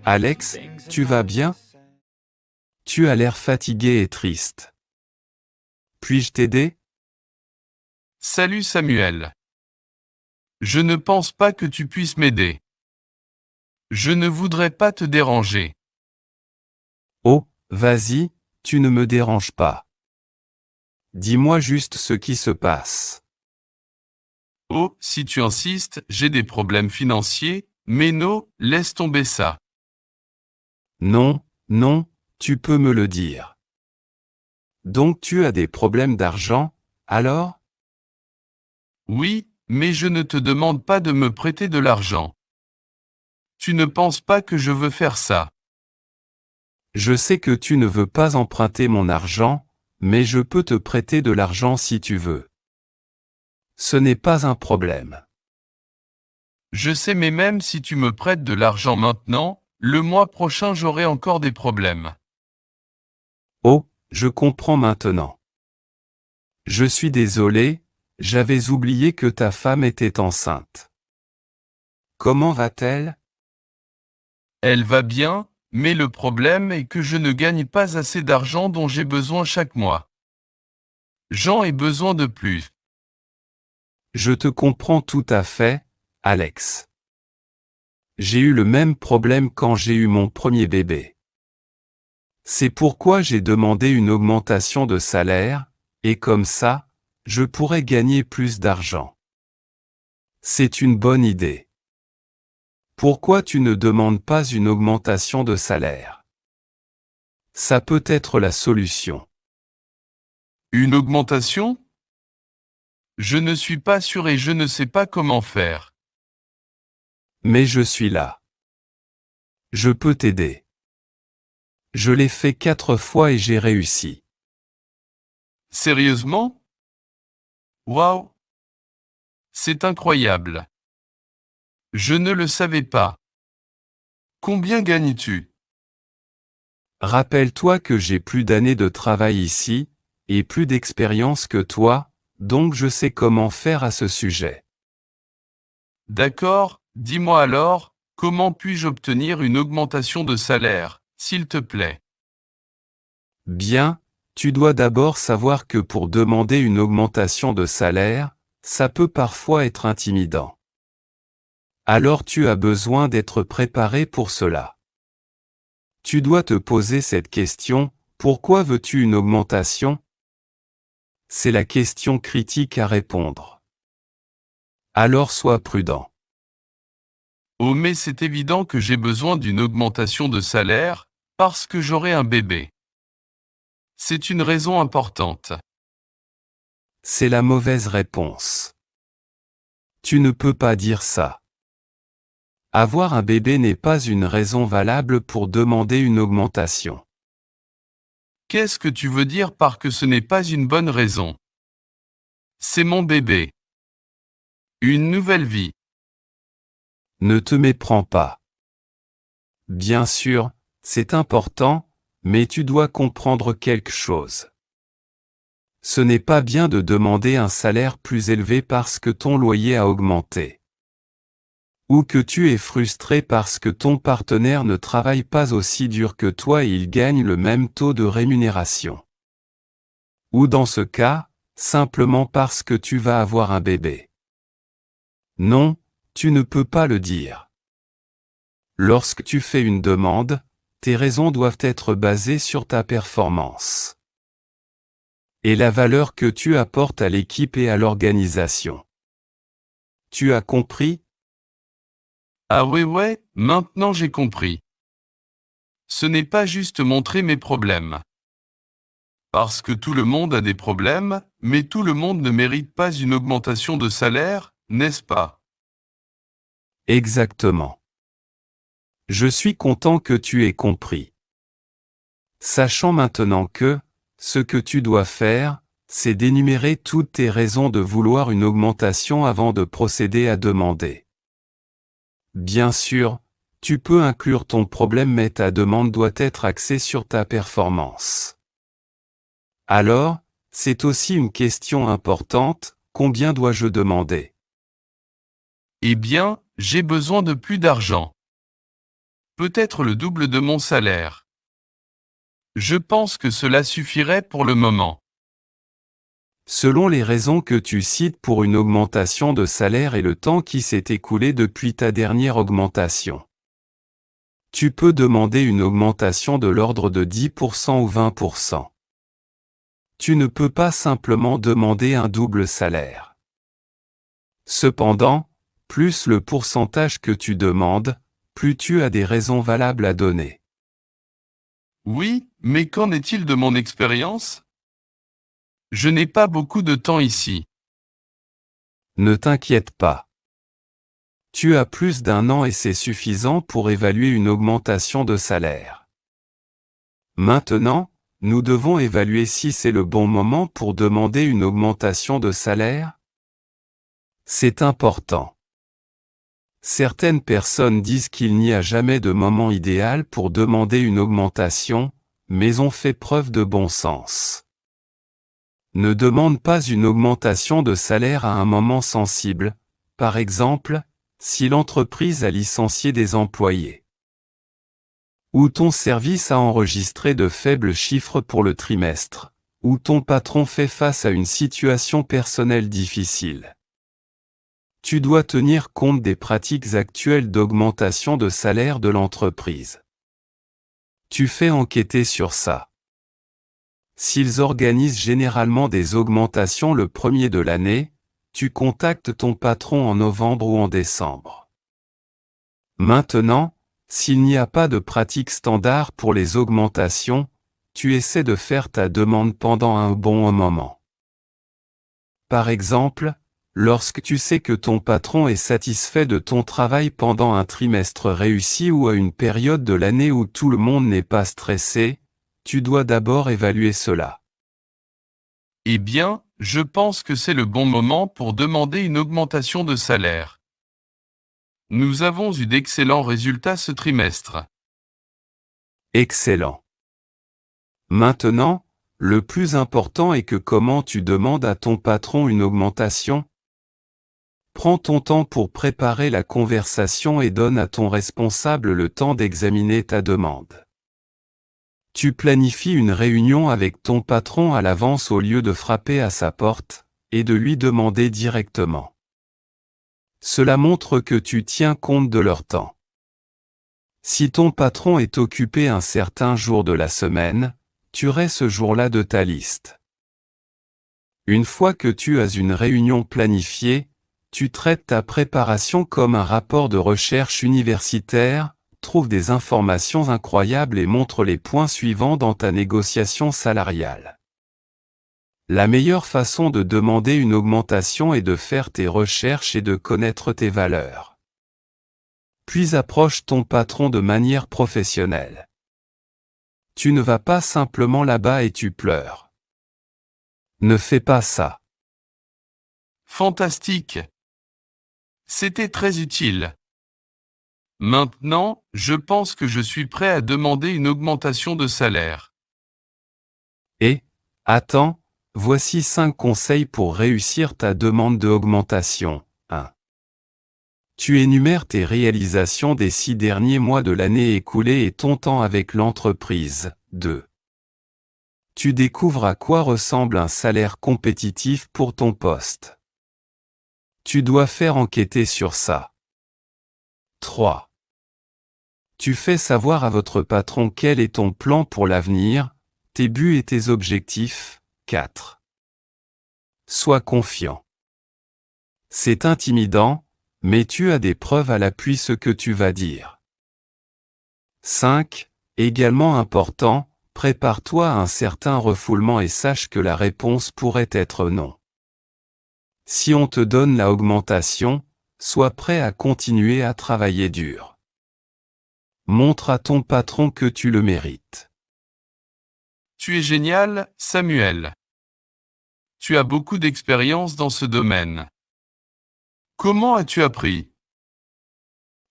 Alex, tu vas bien? Tu as l'air fatigué et triste. Puis-je t'aider? Salut Samuel. Je ne pense pas que tu puisses m'aider. Je ne voudrais pas te déranger. Oh, vas-y, tu ne me déranges pas. Dis-moi juste ce qui se passe. Oh, si tu insistes, j'ai des problèmes financiers, mais non, laisse tomber ça. Non, non, tu peux me le dire. Donc tu as des problèmes d'argent, alors? Oui, mais je ne te demande pas de me prêter de l'argent. Tu ne penses pas que je veux faire ça. Je sais que tu ne veux pas emprunter mon argent, mais je peux te prêter de l'argent si tu veux. Ce n'est pas un problème. Je sais, mais même si tu me prêtes de l'argent maintenant, le mois prochain j'aurai encore des problèmes. Oh, je comprends maintenant. Je suis désolé, j'avais oublié que ta femme était enceinte. Comment va-t-elle? Elle va bien, mais le problème est que je ne gagne pas assez d'argent dont j'ai besoin chaque mois. J'en ai besoin de plus. Je te comprends tout à fait, Alex. J'ai eu le même problème quand j'ai eu mon premier bébé. C'est pourquoi j'ai demandé une augmentation de salaire, et comme ça, je pourrais gagner plus d'argent. C'est une bonne idée. Pourquoi tu ne demandes pas une augmentation de salaire? Ça peut être la solution. Une augmentation? Je ne suis pas sûr et je ne sais pas comment faire. Mais je suis là. Je peux t'aider. Je l'ai fait 4 fois et j'ai réussi. Sérieusement? Waouh! C'est incroyable. Je ne le savais pas. Combien gagnes-tu? Rappelle-toi que j'ai plus d'années de travail ici, et plus d'expérience que toi, donc je sais comment faire à ce sujet. D'accord, dis-moi alors, comment puis-je obtenir une augmentation de salaire, s'il te plaît? Bien, tu dois d'abord savoir que pour demander une augmentation de salaire, ça peut parfois être intimidant. Alors tu as besoin d'être préparé pour cela. Tu dois te poser cette question, pourquoi veux-tu une augmentation? C'est la question critique à répondre. Alors sois prudent. Oh, mais c'est évident que j'ai besoin d'une augmentation de salaire, parce que j'aurai un bébé. C'est une raison importante. C'est la mauvaise réponse. Tu ne peux pas dire ça. Avoir un bébé n'est pas une raison valable pour demander une augmentation. Qu'est-ce que tu veux dire par que ce n'est pas une bonne raison? C'est mon bébé. Une nouvelle vie. Ne te méprends pas. Bien sûr, c'est important, mais tu dois comprendre quelque chose. Ce n'est pas bien de demander un salaire plus élevé parce que ton loyer a augmenté. Ou que tu es frustré parce que ton partenaire ne travaille pas aussi dur que toi et il gagne le même taux de rémunération. Ou dans ce cas, simplement parce que tu vas avoir un bébé. Non, tu ne peux pas le dire. Lorsque tu fais une demande, tes raisons doivent être basées sur ta performance et la valeur que tu apportes à l'équipe et à l'organisation. Tu as compris? Ah ouais, maintenant j'ai compris. Ce n'est pas juste montrer mes problèmes. Parce que tout le monde a des problèmes, mais tout le monde ne mérite pas une augmentation de salaire, n'est-ce pas? Exactement. Je suis content que tu aies compris. Sachant maintenant que, ce que tu dois faire, c'est d'énumérer toutes tes raisons de vouloir une augmentation avant de procéder à demander. Bien sûr, tu peux inclure ton problème mais ta demande doit être axée sur ta performance. Alors, c'est aussi une question importante, combien dois-je demander? Eh bien, j'ai besoin de plus d'argent. Peut-être le double de mon salaire. Je pense que cela suffirait pour le moment. Selon les raisons que tu cites pour une augmentation de salaire et le temps qui s'est écoulé depuis ta dernière augmentation, tu peux demander une augmentation de l'ordre de 10% ou 20%. Tu ne peux pas simplement demander un double salaire. Cependant, plus le pourcentage que tu demandes, plus tu as des raisons valables à donner. Oui, mais qu'en est-il de mon expérience? Je n'ai pas beaucoup de temps ici. Ne t'inquiète pas. Tu as plus d'1 an et c'est suffisant pour évaluer une augmentation de salaire. Maintenant, nous devons évaluer si c'est le bon moment pour demander une augmentation de salaire. C'est important. Certaines personnes disent qu'il n'y a jamais de moment idéal pour demander une augmentation, mais ont fait preuve de bon sens. Ne demande pas une augmentation de salaire à un moment sensible, par exemple, si l'entreprise a licencié des employés, ou ton service a enregistré de faibles chiffres pour le trimestre, ou ton patron fait face à une situation personnelle difficile. Tu dois tenir compte des pratiques actuelles d'augmentation de salaire de l'entreprise. Tu fais enquêter sur ça. S'ils organisent généralement des augmentations le premier de l'année, tu contactes ton patron en novembre ou en décembre. Maintenant, s'il n'y a pas de pratique standard pour les augmentations, tu essaies de faire ta demande pendant un bon moment. Par exemple, lorsque tu sais que ton patron est satisfait de ton travail pendant un trimestre réussi ou à une période de l'année où tout le monde n'est pas stressé, tu dois d'abord évaluer cela. Eh bien, je pense que c'est le bon moment pour demander une augmentation de salaire. Nous avons eu d'excellents résultats ce trimestre. Excellent. Maintenant, le plus important est que comment tu demandes à ton patron une augmentation. Prends ton temps pour préparer la conversation et donne à ton responsable le temps d'examiner ta demande. Tu planifies une réunion avec ton patron à l'avance au lieu de frapper à sa porte, et de lui demander directement. Cela montre que tu tiens compte de leur temps. Si ton patron est occupé un certain jour de la semaine, tu raies ce jour-là de ta liste. Une fois que tu as une réunion planifiée, tu traites ta préparation comme un rapport de recherche universitaire, trouve des informations incroyables et montre les points suivants dans ta négociation salariale. La meilleure façon de demander une augmentation est de faire tes recherches et de connaître tes valeurs. Puis approche ton patron de manière professionnelle. Tu ne vas pas simplement là-bas et tu pleures. Ne fais pas ça. Fantastique. C'était très utile. Maintenant, je pense que je suis prêt à demander une augmentation de salaire. Et, attends, voici 5 conseils pour réussir ta demande d'augmentation. 1. Tu énumères tes réalisations des 6 derniers mois de l'année écoulée et ton temps avec l'entreprise. 2. Tu découvres à quoi ressemble un salaire compétitif pour ton poste. Tu dois faire enquêter sur ça. 3. Tu fais savoir à votre patron quel est ton plan pour l'avenir, tes buts et tes objectifs. 4. Sois confiant. C'est intimidant, mais tu as des preuves à l'appui ce que tu vas dire. 5. Également important, prépare-toi à un certain refoulement et sache que la réponse pourrait être non. Si on te donne la augmentation, sois prêt à continuer à travailler dur. Montre à ton patron que tu le mérites. Tu es génial, Samuel. Tu as beaucoup d'expérience dans ce domaine. Comment as-tu appris?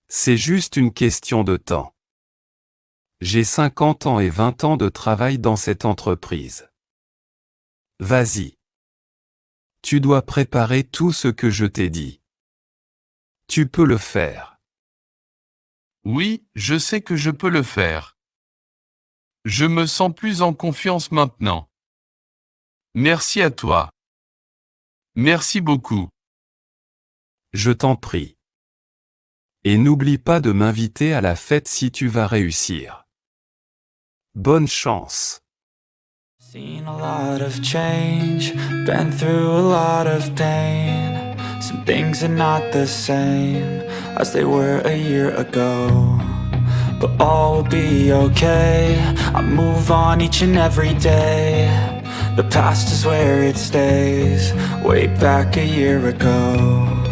C'est juste une question de temps. J'ai 50 ans et 20 ans de travail dans cette entreprise. Vas-y. Tu dois préparer tout ce que je t'ai dit. Tu peux le faire. Oui, je sais que je peux le faire. Je me sens plus en confiance maintenant. Merci à toi. Merci beaucoup. Je t'en prie. Et n'oublie pas de m'inviter à la fête si tu vas réussir. Bonne chance. Seen a lot of change, been through a lot of pain. Some things are not the same as they were a year ago. But all will be okay, I move on each and every day. The past is where it stays, way back a year ago.